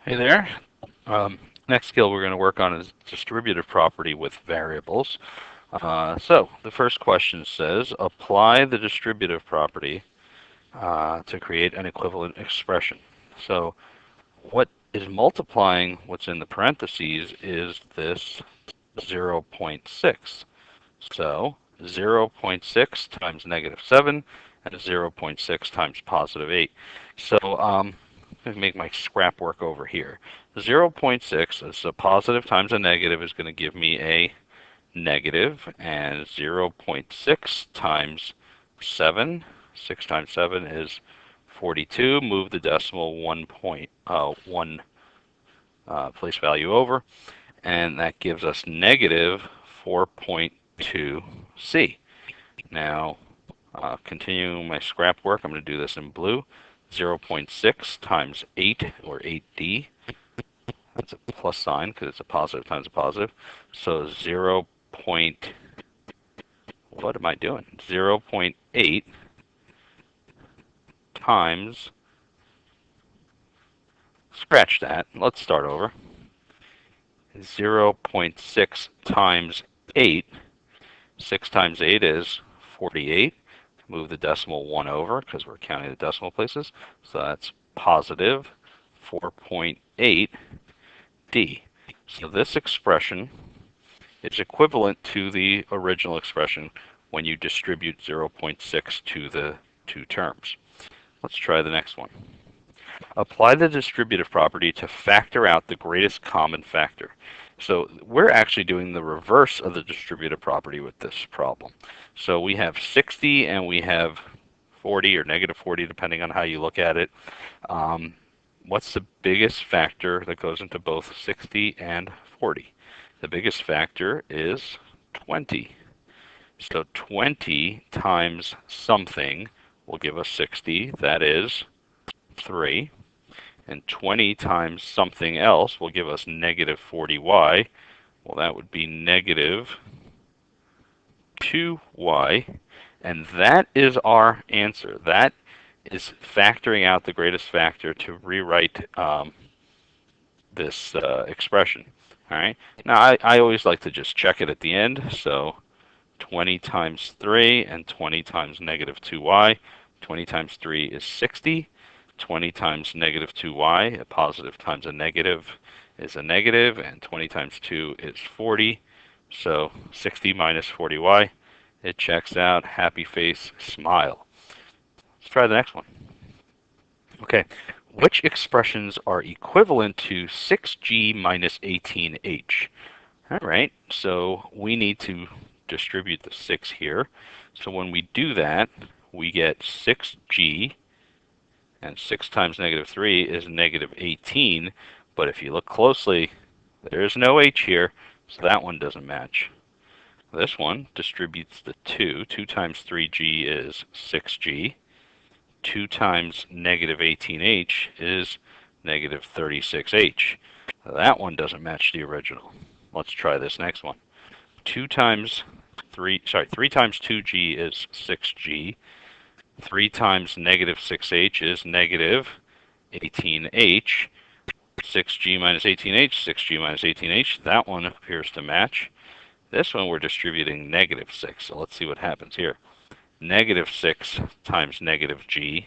Hey there. Next skill we're going to work on is distributive property with variables. So the first question says, apply the distributive property to create an equivalent expression. So what is multiplying what's in the parentheses is this 0.6. So 0.6 times -7 and 0.6 times +8. So let me make my scrap work over here. 0.6 is a positive times a negative is going to give me a negative, and 0.6 times 7, 6 times 7 is 42. Move the decimal one place value over, and that gives us negative 4.2c. Now, continuing my scrap work, I'm going to do this in blue. 0.6 times 8, or 8d. That's a plus sign because it's a positive times a positive. So 0. What am I doing? 0.8 times, scratch that. Let's start over. 0.6 times 8. 6 times 8 is 48. Move the decimal 1 over because we're counting the decimal places. So that's positive 4.8d. So this expression is equivalent to the original expression when you distribute 0.6 to the two terms. Let's try the next one. Apply the distributive property to factor out the greatest common factor. So we're actually doing the reverse of the distributive property with this problem. So we have 60 and we have 40 or -40, depending on how you look at it. What's the biggest factor that goes into both 60 and 40? The biggest factor is 20. So 20 times something will give us 60. That is 3. And 20 times something else will give us -40y. Well, that would be -2y. And that is our answer. That is factoring out the greatest factor to rewrite this expression. All right. Now, I always like to just check it at the end. So 20 times 3 and 20 times -2y. 20 times 3 is 60. 20 times -2y, a positive times a negative is a negative, and 20 times 2 is 40. So 60 minus 40y, it checks out. Happy face, smile. Let's try the next one. Okay, which expressions are equivalent to 6g minus 18h? All right, so we need to distribute the 6 here. So when we do that, we get 6g, and 6 times -3 is -18. But if you look closely, there's no h here, so that one doesn't match. This one distributes the 2. 2 times 3g is 6g. 2 times -18h is -36h. That one doesn't match the original. Let's try this next one. 3 times 2g is 6g. 3 times -6h is -18h. 6g minus 18h, 6g minus 18h. That one appears to match. This one we're distributing -6. So let's see what happens here. -6 times -g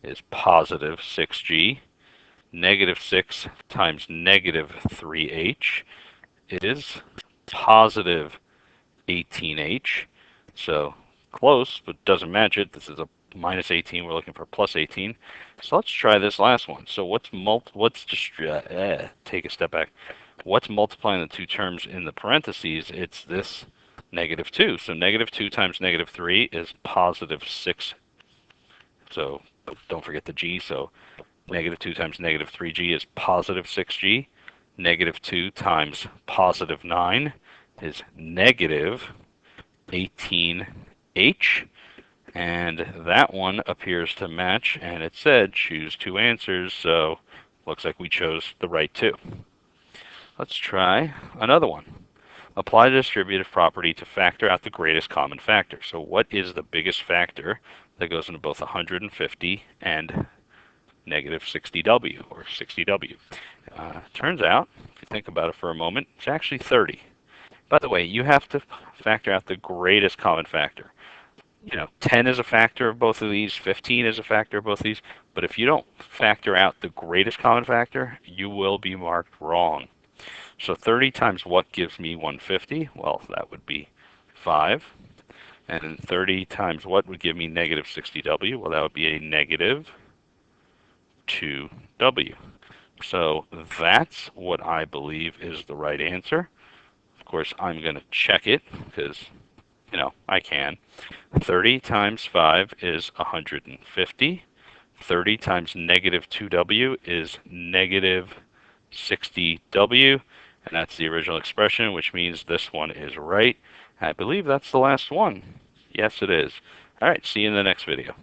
is positive 6g. -6 times -3h is positive 18h. So close, but doesn't match it. This is a minus 18. We're looking for plus 18. So let's try this last one. So take a step back. What's multiplying the two terms in the parentheses? It's this -2. So -2 times -3 is positive 6. So don't forget the g. So -2 times -3g is positive 6g. -2 times positive 9 is negative 18h. And that one appears to match, and it said choose two answers, so looks like we chose the right two. Let's try another one. Apply the distributive property to factor out the greatest common factor. So what is the biggest factor that goes into both 150 and negative 60W, or 60W. Turns out, if you think about it for a moment, it's actually 30. By the way, you have to factor out the greatest common factor. 10 is a factor of both of these, 15 is a factor of both of these, but if you don't factor out the greatest common factor, you will be marked wrong. So 30 times what gives me 150? Well, that would be 5. And 30 times what would give me negative 60W? Well, that would be a negative 2W. So that's what I believe is the right answer. Of course, I'm going to check it because, I can. 30 times 5 is 150. 30 times negative 2W is negative 60W. And that's the original expression, which means this one is right. I believe that's the last one. Yes, it is. All right, see you in the next video.